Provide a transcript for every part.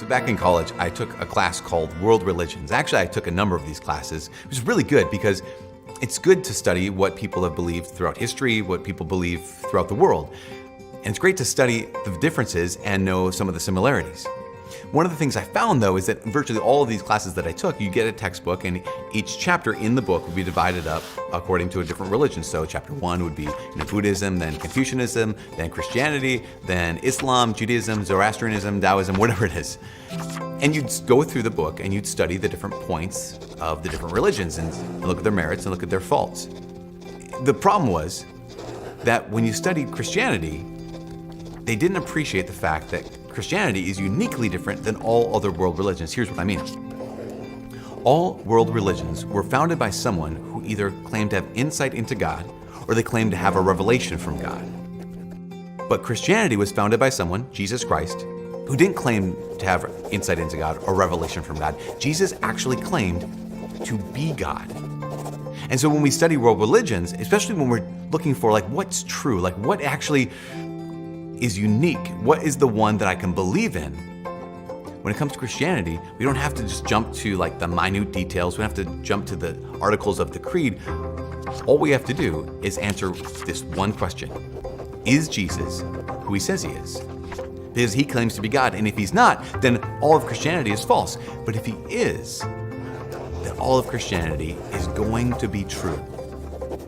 So back in college, I took a class called World Religions. Actually, I took a number of these classes, which is really good because it's good to study what people have believed throughout history, what people believe throughout the world. And it's great to study the differences and know some of the similarities. One of the things I found, though, is that virtually all of these classes that I took, you get a textbook, and each chapter in the book would be divided up according to a different religion. So chapter 1 would be Buddhism, then Confucianism, then Christianity, then Islam, Judaism, Zoroastrianism, Taoism, whatever it is. And you'd go through the book and you'd study the different points of the different religions and look at their merits and look at their faults. The problem was that when you studied Christianity, they didn't appreciate the fact that Christianity is uniquely different than all other world religions. Here's what I mean. All world religions were founded by someone who either claimed to have insight into God or they claimed to have a revelation from God. But Christianity was founded by someone, Jesus Christ, who didn't claim to have insight into God or revelation from God. Jesus actually claimed to be God. And so when we study world religions, especially when we're looking for what's true, what actually is unique, what is the one that I can believe in? When it comes to Christianity, we don't have to just jump to the minute details. We don't have to jump to the articles of the creed. All we have to do is answer this one question. Is Jesus who he says he is? Because he claims to be God, and if he's not, then all of Christianity is false. But if he is, then all of Christianity is going to be true.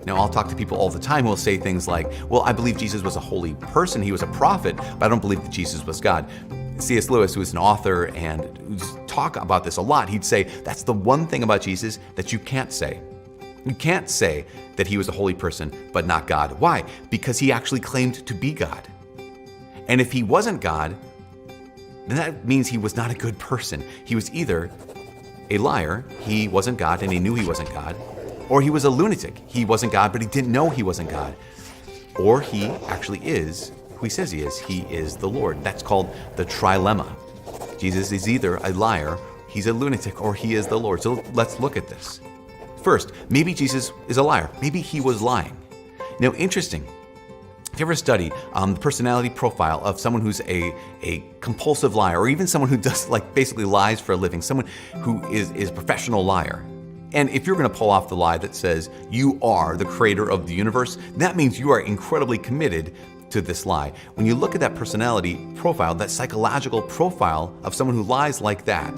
Now, I'll talk to people all the time who will say things like, well, I believe Jesus was a holy person, he was a prophet, but I don't believe that Jesus was God. C.S. Lewis, who is an author and who's talk about this a lot, he'd say, that's the one thing about Jesus that you can't say. You can't say that he was a holy person, but not God. Why? Because he actually claimed to be God. And if he wasn't God, then that means he was not a good person. He was either a liar, he wasn't God and he knew he wasn't God, or he was a lunatic. He wasn't God, but he didn't know he wasn't God. Or he actually is who he says he is. He is the Lord. That's called the trilemma. Jesus is either a liar, he's a lunatic, or he is the Lord. So let's look at this. First, maybe Jesus is a liar. Maybe he was lying. Now, interesting. If you ever study the personality profile of someone who's a compulsive liar, or even someone who does basically lies for a living, someone who is a professional liar, and if you're going to pull off the lie that says you are the creator of the universe, that means you are incredibly committed to this lie. When you look at that personality profile, that psychological profile of someone who lies like that,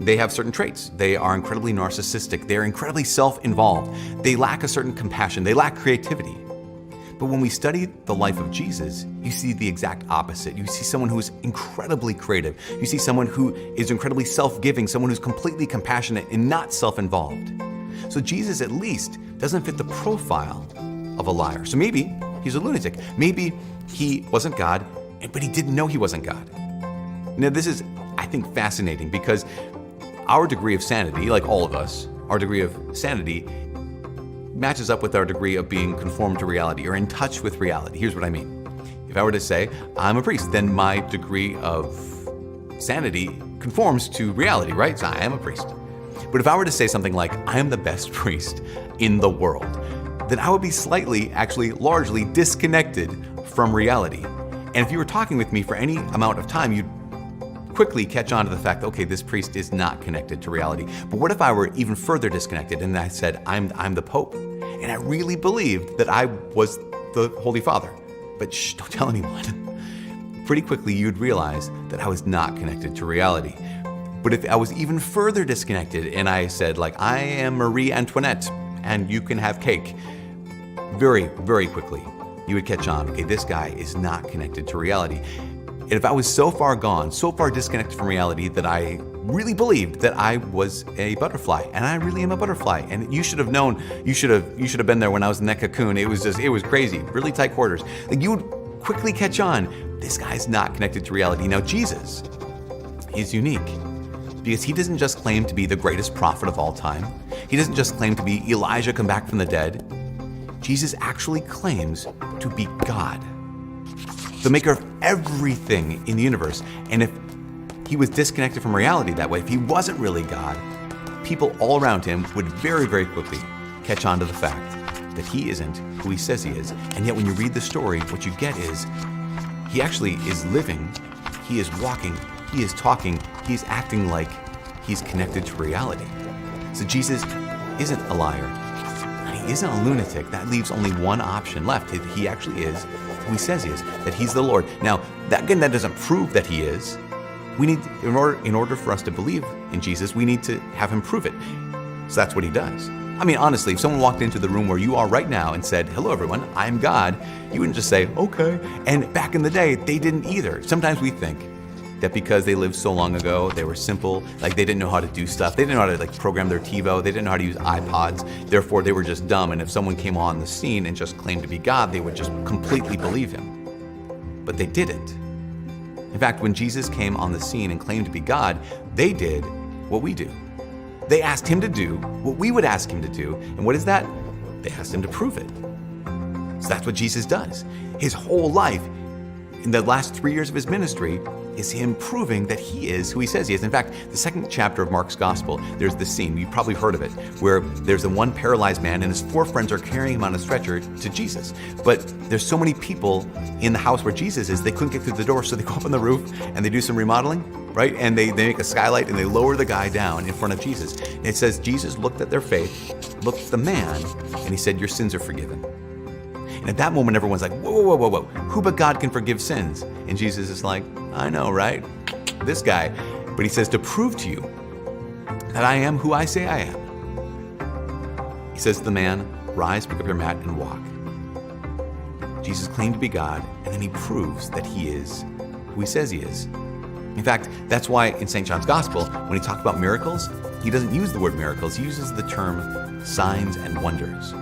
they have certain traits. They are incredibly narcissistic. They're incredibly self-involved. They lack a certain compassion. They lack creativity. But when we study the life of Jesus, you see the exact opposite. You see someone who is incredibly creative. You see someone who is incredibly self-giving, someone who's completely compassionate and not self-involved. So Jesus at least doesn't fit the profile of a liar. So maybe he's a lunatic. Maybe he wasn't God, but he didn't know he wasn't God. Now this is, I think, fascinating because our degree of sanity, like all of us, our degree of sanity matches up with our degree of being conformed to reality or in touch with reality. Here's what I mean. If I were to say, I'm a priest, then my degree of sanity conforms to reality, right? So I am a priest. But if I were to say something like, I am the best priest in the world, then I would be slightly, actually largely disconnected from reality. And if you were talking with me for any amount of time, you'd quickly catch on to the fact that, okay, this priest is not connected to reality. But what if I were even further disconnected and I said, I'm the Pope, and I really believed that I was the Holy Father, but shh, don't tell anyone. Pretty quickly you'd realize that I was not connected to reality. But if I was even further disconnected and I said, I am Marie Antoinette and you can have cake, very, very quickly you would catch on, okay, this guy is not connected to reality. And if I was so far gone, so far disconnected from reality that I really believed that I was a butterfly, and I really am a butterfly, and you should have known, you should have been there when I was in that cocoon. It was crazy, really tight quarters. You would quickly catch on, this guy's not connected to reality. Now Jesus is unique because he doesn't just claim to be the greatest prophet of all time. He doesn't just claim to be Elijah come back from the dead. Jesus actually claims to be God, the maker of everything in the universe. And if he was disconnected from reality that way, if he wasn't really God, people all around him would very, very quickly catch on to the fact that he isn't who he says he is. And yet when you read the story, what you get is he actually is living, he is walking, he is talking, he's acting like he's connected to reality. So Jesus isn't a liar. He isn't a lunatic. That leaves only one option left. He actually is who he says he is, that he's the Lord. Now, that doesn't prove that he is. We need, in order for us to believe in Jesus, we need to have him prove it. So that's what he does. I mean, honestly, if someone walked into the room where you are right now and said, "Hello, everyone, I'm God," you wouldn't just say, "Okay." And back in the day, they didn't either. Sometimes we think that because they lived so long ago, they were simple, like they didn't know how to do stuff. They didn't know how to program their TiVo. They didn't know how to use iPods. Therefore, they were just dumb. And if someone came on the scene and just claimed to be God, they would just completely believe him. But they didn't. In fact, when Jesus came on the scene and claimed to be God, they did what we do. They asked him to do what we would ask him to do. And what is that? They asked him to prove it. So that's what Jesus does. His whole life, in the last 3 years of his ministry, is him proving that he is who he says he is. In fact, the second chapter of Mark's gospel, there's this scene, you've probably heard of it, where there's the one paralyzed man and his 4 friends are carrying him on a stretcher to Jesus. But there's so many people in the house where Jesus is, they couldn't get through the door, so they go up on the roof and they do some remodeling, right? And they make a skylight and they lower the guy down in front of Jesus. And it says, Jesus looked at their faith, looked at the man, and he said, "Your sins are forgiven." And at that moment, everyone's like, whoa. Who but God can forgive sins? And Jesus is like, "I know, right? This guy." But he says, "To prove to you that I am who I say I am." He says to the man, "Rise, pick up your mat, and walk." Jesus claimed to be God, and then he proves that he is who he says he is. In fact, that's why in St. John's Gospel, when he talks about miracles, he doesn't use the word miracles. He uses the term signs and wonders.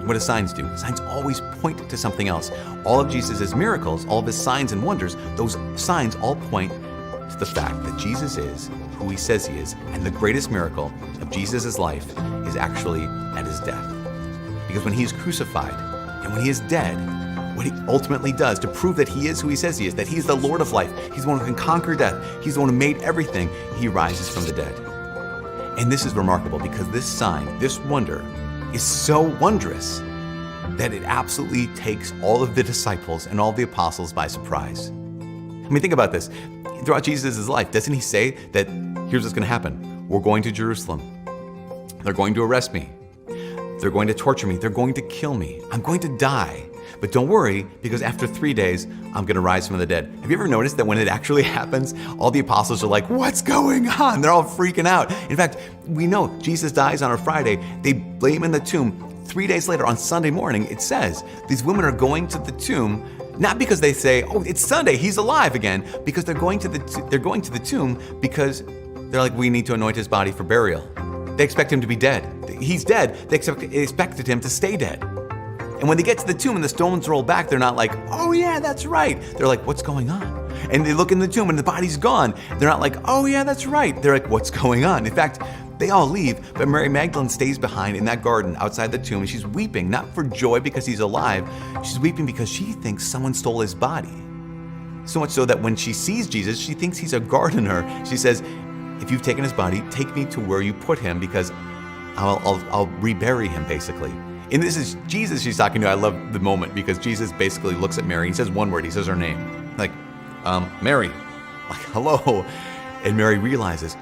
What do signs do? Signs always point to something else. All of Jesus' miracles, all of his signs and wonders, those signs all point to the fact that Jesus is who he says he is. And the greatest miracle of Jesus' life is actually at his death. Because when he is crucified and when he is dead, what he ultimately does to prove that he is who he says he is, that he's the Lord of life, he's the one who can conquer death, he's the one who made everything, he rises from the dead. And this is remarkable because this sign, this wonder, is so wondrous that it absolutely takes all of the disciples and all of the apostles by surprise. I mean, think about this. Throughout Jesus' life, doesn't he say that here's what's going to happen? We're going to Jerusalem. They're going to arrest me. They're going to torture me. They're going to kill me. I'm going to die. But don't worry, because after 3 days, I'm going to rise from the dead. Have you ever noticed that when it actually happens, all the apostles are like, "What's going on?" They're all freaking out. In fact, we know Jesus dies on a Friday. They lay him in the tomb. 3 days later, on Sunday morning, it says these women are going to the tomb, not because they say, "Oh, it's Sunday, he's alive again," because they're going to the tomb because they're like, "We need to anoint his body for burial." They expect him to be dead. He's dead. They expected him to stay dead. And when they get to the tomb and the stones roll back, they're not like, "Oh yeah, that's right." They're like, "What's going on?" And they look in the tomb and the body's gone. They're not like, "Oh yeah, that's right." They're like, "What's going on?" In fact, they all leave, but Mary Magdalene stays behind in that garden outside the tomb, and she's weeping, not for joy because he's alive. She's weeping because she thinks someone stole his body. So much so that when she sees Jesus, she thinks he's a gardener. She says, "If you've taken his body, take me to where you put him because I'll rebury him," basically. And this is Jesus she's talking to. I love the moment because Jesus basically looks at Mary. He says one word. He says her name. Like, Mary. Like, hello. And Mary realizes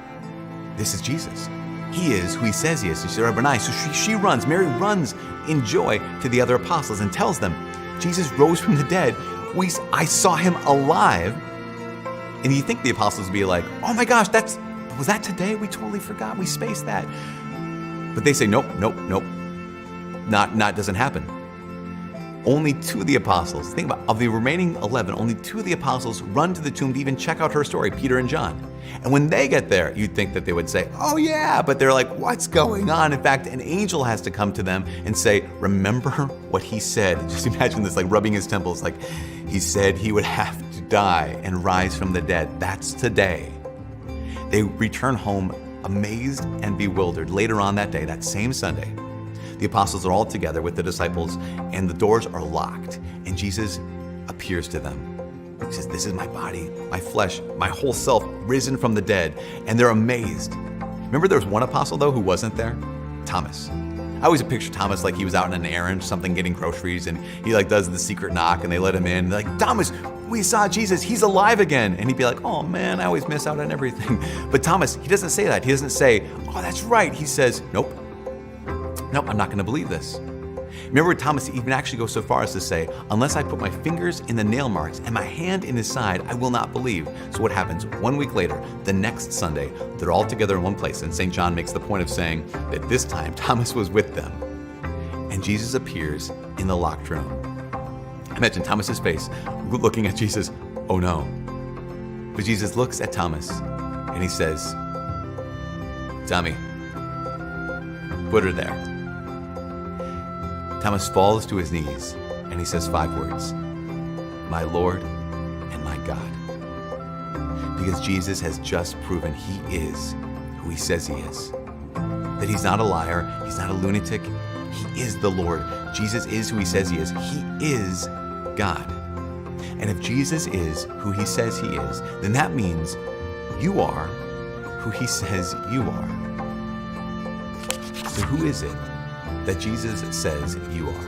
this is Jesus. He is who he says he is. She said, "Rabboni." So she runs. Mary runs in joy to the other apostles and tells them, "Jesus rose from the dead. I saw him alive." And you think the apostles would be like, "Oh my gosh, was that today? We totally forgot. We spaced that." But they say, nope. Not doesn't happen. Only 2 of the apostles, think about, of the remaining 11, only 2 of the apostles run to the tomb to even check out her story, Peter and John. And when they get there, you'd think that they would say, "Oh yeah," but they're like, "What's going on?" In fact, an angel has to come to them and say, "Remember what he said." Just imagine this, like rubbing his temples, like he said he would have to die and rise from the dead. That's today. They return home amazed and bewildered. Later on that day, that same Sunday, the apostles are all together with the disciples and the doors are locked and Jesus appears to them. He says, "This is my body, my flesh, my whole self risen from the dead." And they're amazed. Remember there was one apostle though who wasn't there? Thomas. I always picture Thomas like he was out on an errand, something, getting groceries, and he like does the secret knock and they let him in. They're like, Thomas, we saw Jesus, he's alive again. And he'd be like, oh man, I always miss out on everything. But Thomas, he doesn't say that. He doesn't say, oh, that's right. He says, nope, I'm not gonna believe this. Remember, Thomas even actually goes so far as to say, unless I put my fingers in the nail marks and my hand in his side, I will not believe. So what happens? 1 week later, the next Sunday, they're all together in one place. And St. John makes the point of saying that this time Thomas was with them. And Jesus appears in the locked room. Imagine Thomas's face looking at Jesus. Oh no. But Jesus looks at Thomas and he says, Tommy, put her there. Thomas falls to his knees and he says 5 words, my Lord and my God. Because Jesus has just proven he is who he says he is. That he's not a liar, he's not a lunatic, he is the Lord. Jesus is who he says he is. He is God. And if Jesus is who he says he is, then that means you are who he says you are. So who is it that Jesus says you are?